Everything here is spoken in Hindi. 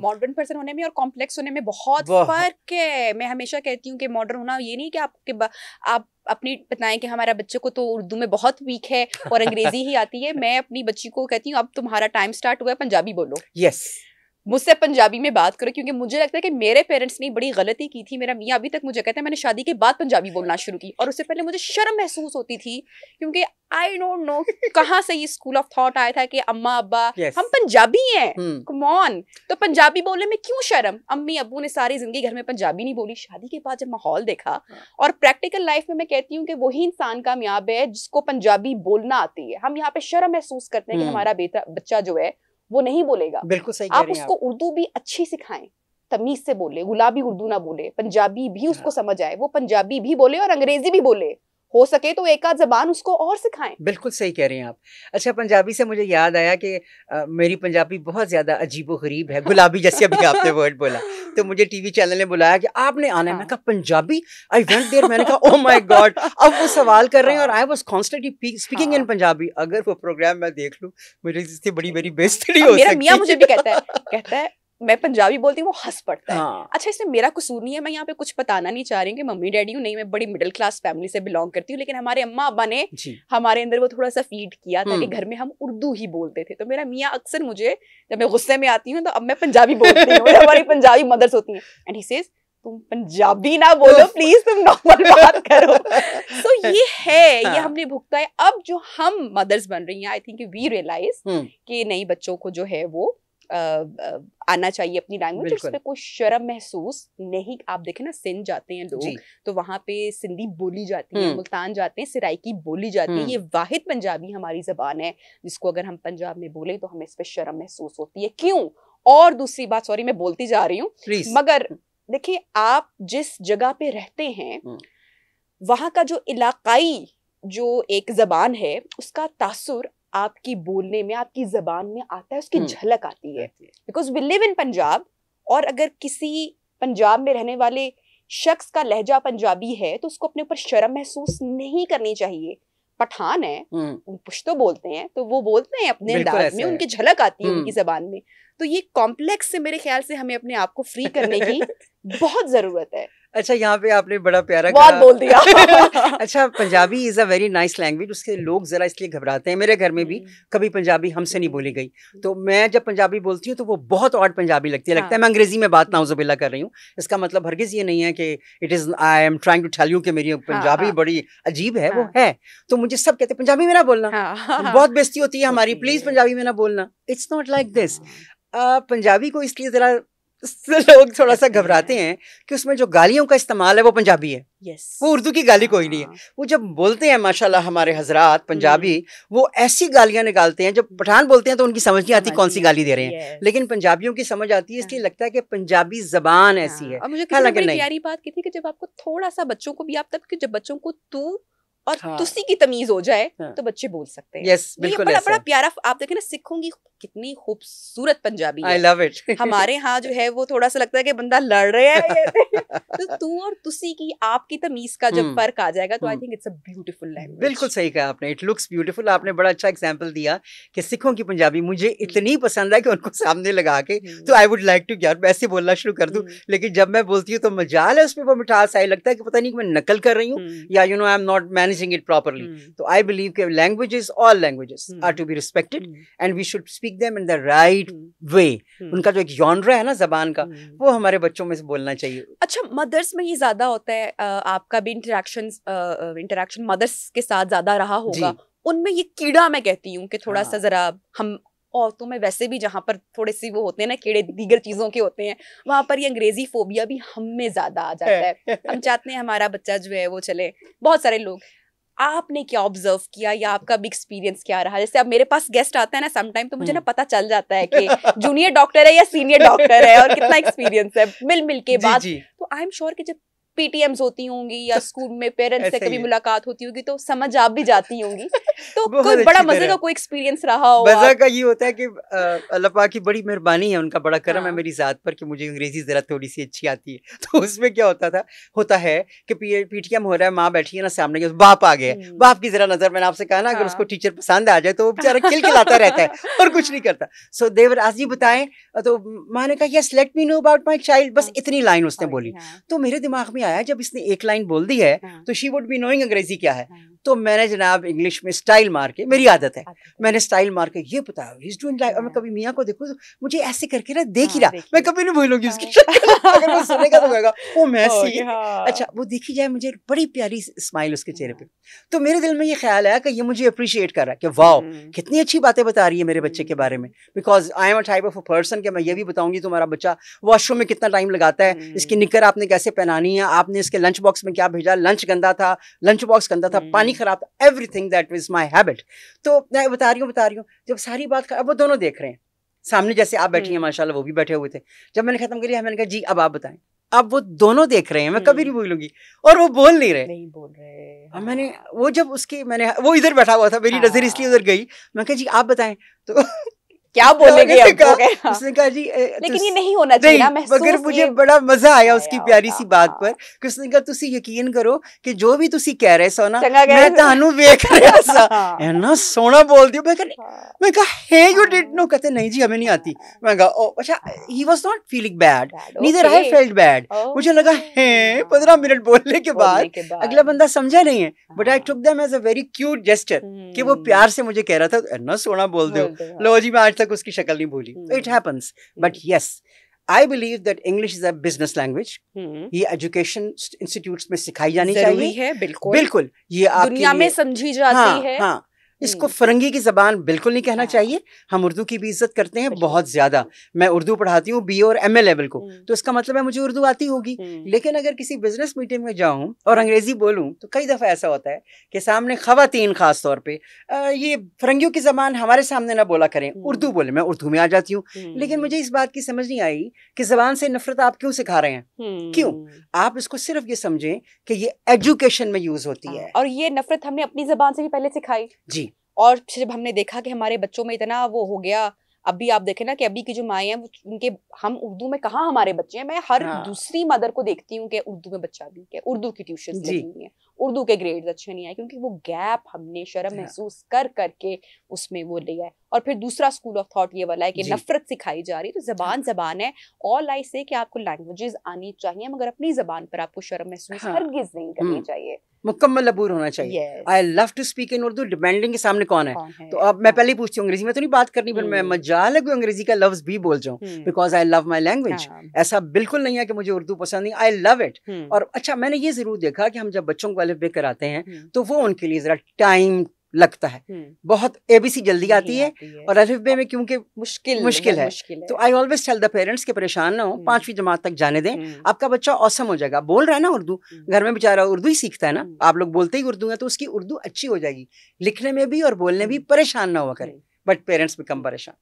मॉडर्न पर्सन होने में और कॉम्प्लेक्स होने में बहुत फर्क है। मैं हमेशा कहती हूँ कि मॉडर्न होना ये नहीं कि आप अपनी बताएं कि हमारा बच्चे को तो उर्दू में बहुत वीक है और अंग्रेजी ही आती है। मैं अपनी बच्ची को कहती हूँ अब तुम्हारा टाइम स्टार्ट हुआ है, पंजाबी बोलो। यस, मुझसे पंजाबी में बात करो, क्योंकि मुझे लगता है कि मेरे पेरेंट्स ने बड़ी गलती की थी। मेरा मियाँ अभी तक मुझे कहता है मैंने शादी के बाद पंजाबी बोलना शुरू की, और उससे पहले मुझे शर्म महसूस होती थी, क्योंकि आई डोंट नो कहाँ से ये स्कूल ऑफ थॉट आया था कि अम्मा अब्बा हम पंजाबी हैं, कम ऑन, तो पंजाबी बोलने में क्यों शर्म। अम्मी अब्बू ने सारी जिंदगी घर में पंजाबी नहीं बोली। शादी के बाद जब माहौल देखा और प्रैक्टिकल लाइफ में मैं कहती हूँ कि वही इंसान कामयाब है जिसको पंजाबी बोलना आती है। हम यहाँ पे शर्म महसूस करते हैं कि हमारा बच्चा जो है वो नहीं बोलेगा। बिल्कुल सही आप उसको उर्दू भी अच्छी सिखाएं, तमीज से बोले, गुलाबी उर्दू ना बोले, पंजाबी भी उसको समझ आए, वो पंजाबी भी बोले और अंग्रेजी भी बोले, हो सके तो एक आध जबान उसको और सिखाएं। बिल्कुल सही कह रहे हैं आप। अच्छा, पंजाबी से मुझे याद आया कि मेरी पंजाबी बहुत ज्यादा अजीबोगरीब है, गुलाबी जैसे अभी आपने वर्ड बोला, तो मुझे टीवी चैनल ने बुलाया कि आपने आना है। मैंने कहा पंजाबी, आई वेंट देयर, मैंने कहा ओह माय गॉड, अब वो सवाल कर रहे हैं और I was constantly speaking in Punjabi. अगर वो प्रोग्राम मैं देख लूं, मुझे इससे बड़ी बेइज्जती हो सकती। मेरा मियां मुझे भी कहता है मैं पंजाबी बोलती हूँ, वो हंस पड़ता है। अच्छा, इसमें मेरा कसूर नहीं है, मैं यहाँ पे कुछ बताना नहीं चाह रही हूँ कि मम्मी डैडी हूँ, नहीं, मैं बड़ी मिडिल क्लास फैमिली से बिलोंग करती हूँ, लेकिन हमारे अम्मा अब्बा ने हमारे अंदर वो थोड़ा सा फीड किया था कि घर में हम उर्दू ही बोलते थे। तो मेरा मियाँ अक्सर मुझे, जब मैं गुस्से में आती हूँ तो अब मैं पंजाबी बोलती हूँ, हमारी पंजाबी मदर्स होती हैं, एंड ही सेज तुम पंजाबी ना बोलो प्लीज, तुम नॉर्मल बात करो। तो ये है, ये हमने भुगता है। अब जो हम मदर्स बन रही हैं, आई थिंक वी रियलाइज कि नई बच्चों को जो है वो आना चाहिए अपनी लैंग्वेज, उस पे कोई शर्म महसूस नहीं। आप देखें ना, सिंध जाते हैं लोग तो वहां पे सिंधी बोली जाती है, मुल्तान जाते हैं सिराइकी बोली जाती है। ये वाहिद पंजाबी हमारी जबान है जिसको अगर हम पंजाब में बोले तो हमें इस पे शर्म महसूस होती है। क्यों? और दूसरी बात, सॉरी मैं बोलती जा रही हूँ, मगर देखिए आप जिस जगह पे रहते हैं वहां का जो इलाकाई जो एक जबान है उसका तासुर आपकी बोलने में, आपकी जबान में आता है, उसकी झलक आती है। Because we live in Punjab, और अगर किसी पंजाब में रहने वाले शख्स का लहजा पंजाबी है तो उसको अपने ऊपर शर्म महसूस नहीं करनी चाहिए। पठान है, पुश्तो बोलते हैं तो वो बोलते हैं अपने अंदाज में, उनकी झलक आती है उनकी जबान में। तो ये कॉम्प्लेक्स से मेरे ख्याल से हमें अपने आप को फ्री करने की बहुत जरूरत है। अच्छा, यहाँ पे आपने बड़ा प्यारा बहुत बोल दिया। अच्छा, Punjabi is a very nice language, उसके लोग जरा इसलिए घबराते हैं। मेरे घर में भी कभी पंजाबी हमसे नहीं बोली गई, तो मैं जब पंजाबी बोलती हूँ तो वो बहुत ऑड पंजाबी लगती है। लगता है मैं अंग्रेजी में बात नाउजुबिल्ला कर रही हूँ। इसका मतलब हरगिज ये नहीं है कि it is I am trying to tell you कि मेरी पंजाबी बड़ी अजीब है, वो है। तो मुझे सब कहते हैं पंजाबी में ना बोलना, बहुत बेइज्जती होती है हमारी, प्लीज पंजाबी में ना बोलना। It's not like this. Punjabi को इसलिए जरा लोग थोड़ा सा घबराते हैं कि उसमें जो गालियों का इस्तेमाल है वो पंजाबी है। वो उर्दू की गाली कोई नहीं है। वो जब बोलते हैं माशाल्लाह हमारे हजरात पंजाबी, वो ऐसी गालियां निकालते हैं, जब पठान बोलते हैं तो उनकी समझ नहीं आती कौन सी गाली दे रहे हैं, लेकिन पंजाबियों की समझ आती है। इसलिए लगता है कि पंजाबी जबान ऐसी है। और मुझे किसी ने बड़ी प्यारी बात की थी कि जब आपको थोड़ा सा बच्चों को भी, आप तब कि जब बच्चों को तू और तुसी की तमीज हो जाए तो बच्चे बोल सकते हैं। यस, बिल्कुल ये बड़ा प्यारा। आप देखें ना, सिखों की कितनी खूबसूरत पंजाबी है। I love it. हमारे यहाँ जो है वो थोड़ा सा लगता है कि बंदा लड़ रहा है। तो तू और तुसी की, आपकी तमीज का जब फर्क आ जाएगा तो I think it's a beautiful language. बिल्कुल सही कहा आपने, इट लुक्स ब्यूटीफुल। आपने बड़ा अच्छा एग्जांपल दिया कि सिखों की पंजाबी मुझे इतनी पसंद है कि उनको सामने लगा के तो आई वुड लाइक टू यार वैसे बोलना शुरू कर दूं, लेकिन जब मैं बोलती हूँ तो मजाल है उसमें वो मिठास आई, लगता है कि पता नहीं कि मैं नकल कर रही हूँ या you know I am not managing it properly. तो आई बिलीव कि languages, all languages are to be respected and we should speak them in the right way. उनका जो एक जॉनरा है ना जबान का, वो हमारे बच्चों में से बोलना चाहिए। अच्छा, मदर्स में ये ज्यादा होता है, आपका भी इंटरेक्शन मदर्स के साथ ज्यादा रहा होगा, उनमें ये कीड़ा मैं कहती हूँ कि थोड़ा सा जरा हम औरतों में वैसे भी जहाँ पर थोड़े सी वो होते हैं ना कीड़े दीगर चीजों के होते हैं, वहां पर ये अंग्रेजी फोबिया भी हम में ज्यादा आ जाता है। हम चाहते हैं हमारा बच्चा जो है वो चले। बहुत सारे लोग, आपने क्या ऑब्जर्व किया या आपका भी एक्सपीरियंस क्या रहा? जैसे अब मेरे पास गेस्ट आता है ना समटाइम, तो मुझे ना पता चल जाता है कि जूनियर डॉक्टर है या सीनियर डॉक्टर है और कितना एक्सपीरियंस है मिल के बाद। तो आई एम श्योर कि जब पीटीएम्स होती होंगी या स्कूल में पेरेंट्स से कभी मुलाकात होती होगी तो समझ आप भी जाती होंगी, तो कोई बड़ा मजे का कोई एक्सपीरियंस रहा हो? मजा का ये होता है कि अल्लाह पाक की बड़ी मेहरबानी है, उनका बड़ा करम है मेरी जात पर कि मुझे अंग्रेजी जरा थोड़ी सी अच्छी आती है। तो उसमें क्या होता है कि पीटीएम हो रहा है, माँ बैठी है ना सामने, बाप आ गया, बाप की जरा नजर, मैंने आपसे कहा ना अगर उसको टीचर पसंद आ जाए तो वो बेचारा खिलखिलाता रहता है और कुछ नहीं करता। सो देवर आज जी बताएं, तो माँ ने कहा yes let me know about my child, बस इतनी लाइन उसने बोली। तो मेरे दिमाग में आया जब इसने एक लाइन बोल दी है तो शी वुड बी नोइंग अंग्रेजी क्या है। तो मैंने जनाब इंग्लिश में स्टाइल मार के, मेरी आदत है, मैंने स्टाइल मार के ये बताया ही इज डूइंग लाइक, और मैं कभी मियाँ को देखूं तो मुझे ऐसे करके ना देख ही रहा, मैं कभी नहीं भूलूंगी उसकी शक्ल, अगर वो सुनेगा तो कहेगा ओ मैसी। अच्छा वो देखी जाए, मुझे बड़ी प्यारी स्माइल उसके चेहरे पे। तो मेरे दिल में ये ख्याल आया कि ये मुझे अप्रिशिएट कर रहा है कि वाओ कितनी अच्छी बातें बता रही है मेरे बच्चे के बारे में, because I am a type of a person कि मैं ये भी बताऊंगी तुम्हारा बच्चा वॉशरूम में कितना टाइम लगाता है, इसकी निकर आपने कैसे पहनानी है, आपने इसके लंच बॉक्स में क्या भेजा, लंच गंदा था, लंच बॉक्स गंदा था, पानी खराब था, everything that is my habit. तो मैं बता रही हूँ जब सारी बात, अब वो दोनों देख रहे हैं सामने, जैसे आप बैठी हैं माशाल्लाह, वो भी बैठे हुए थे। जब मैंने खत्म किया मैंने कहा जी अब आप बताएं। अब वो दोनों देख रहे हैं, मैं कभी नहीं भूलूंगी, और वो बोल नहीं रहे। हाँ। मैंने वो जब उसके वो इधर बैठा हुआ था, मेरी नजर इसलिए उधर गई, मैं कहा जी आप बताएं तो क्या बोलेंगे अब? उसने कहा जी लेकिन ये नहीं होना चाहिए ना, मगर मुझे बड़ा मजा आया उसकी प्यारी सी बात पर कि उसने कहा तुसी यकीन करो कि जो भी तुसी कह रहे सो ना मैं तानू वेख रहा सा ना सोना बोल दियो। मैं कहा हे यू डिड नो, कहते नहीं जी हमें नहीं आती। मैं कहा ओ अच्छा, he was not feeling bad, neither I felt bad. मुझे लगा है 15 मिनट बोलने के बाद अगला बंदा समझा नहीं है, but I took them as a very cute gesture कि वो प्यार से मुझे कह रहा था ना सोना बोल दो। लो जी मैं आज तक उसकी शक्ल नहीं भूली। It happens, but yes I believe that English is a business language. ये एजुकेशन इंस्टीट्यूट्स में सिखाई जानी चाहिए है, बिल्कुल बिल्कुल, ये दुनिया में समझी जाती है। हाँ, इसको फरंगी की जबान बिल्कुल नहीं कहना चाहिए। हम उर्दू की भी इज्जत करते हैं बहुत ज्यादा। मैं उर्दू पढ़ाती हूँ BA और MA लेवल को, तो इसका मतलब है मुझे उर्दू आती होगी। लेकिन अगर किसी बिजनेस मीटिंग में जाऊं और अंग्रेजी बोलूं तो कई दफा ऐसा होता है कि सामने खवातीन खास तौर पे ये फरंगियों की जबान हमारे सामने ना बोला करें, उर्दू बोले। मैं उर्दू में आ जाती हूँ, लेकिन मुझे इस बात की समझ नहीं आई कि जबान से नफरत आप क्यों सिखा रहे हैं, क्यों? आप इसको सिर्फ ये समझें कि ये एजुकेशन में यूज होती है, और ये नफरत हमने अपनी जबान से भी पहले सिखाई जी। और जब हमने देखा कि हमारे बच्चों में इतना वो हो गया, अभी आप देखें ना कि अभी की जो माएँ हैं उनके, हम उर्दू में कहाँ हमारे बच्चे हैं, मैं हर दूसरी मदर को देखती हूँ कि उर्दू में बच्चा भी है, उर्दू की ट्यूशन लगी हुई है, उर्दू के ग्रेड्स अच्छे नहीं आए, क्योंकि वो गैप हमने शर्म महसूस कर करके उसमें वो लिया है। और फिर दूसरा स्कूल ऑफ थॉट ये वाला है कि नफरत सिखाई जा रही है। तो जबान है, ऑल आई से कि आपको लैंग्वेजेस आनी चाहिए, मगर अपनी जबान पर आपको शर्म महसूस हरगिज नहीं करनी चाहिए, मुकम्मल अबूर होना चाहिए। I love to speak in Urdu, depending के सामने कौन है। तो अब मैं पहले ही पूछती हूँ अंग्रेजी में तो नहीं बात करनी, पर मैं मजाल है कोई अंग्रेजी का लफ्ज भी बोल जाऊँ, because I love my language. ऐसा बिल्कुल नहीं है कि मुझे उर्दू पसंद नहीं, आई लव इट। और अच्छा मैंने ये जरूर देखा कि हम जब बच्चों को अलिफ बे कराते हैं तो वो उनके लिए जरा टाइम लगता है, बहुत ABC जल्दी आती है, और अलिफ बे में क्योंकि मुश्किल है। तो I always tell the parents के परेशान ना हो, 5वीं जमात तक जाने दें, आपका बच्चा औसम हो जाएगा। बोल रहा है ना उर्दू, घर में बेचारा उर्दू ही सीखता है ना, आप लोग बोलते ही उर्दू है तो उसकी उर्दू अच्छी हो जाएगी, लिखने में भी और बोलने भी परेशान ना हुआ करें। बट पेरेंट्स बिकम परेशान।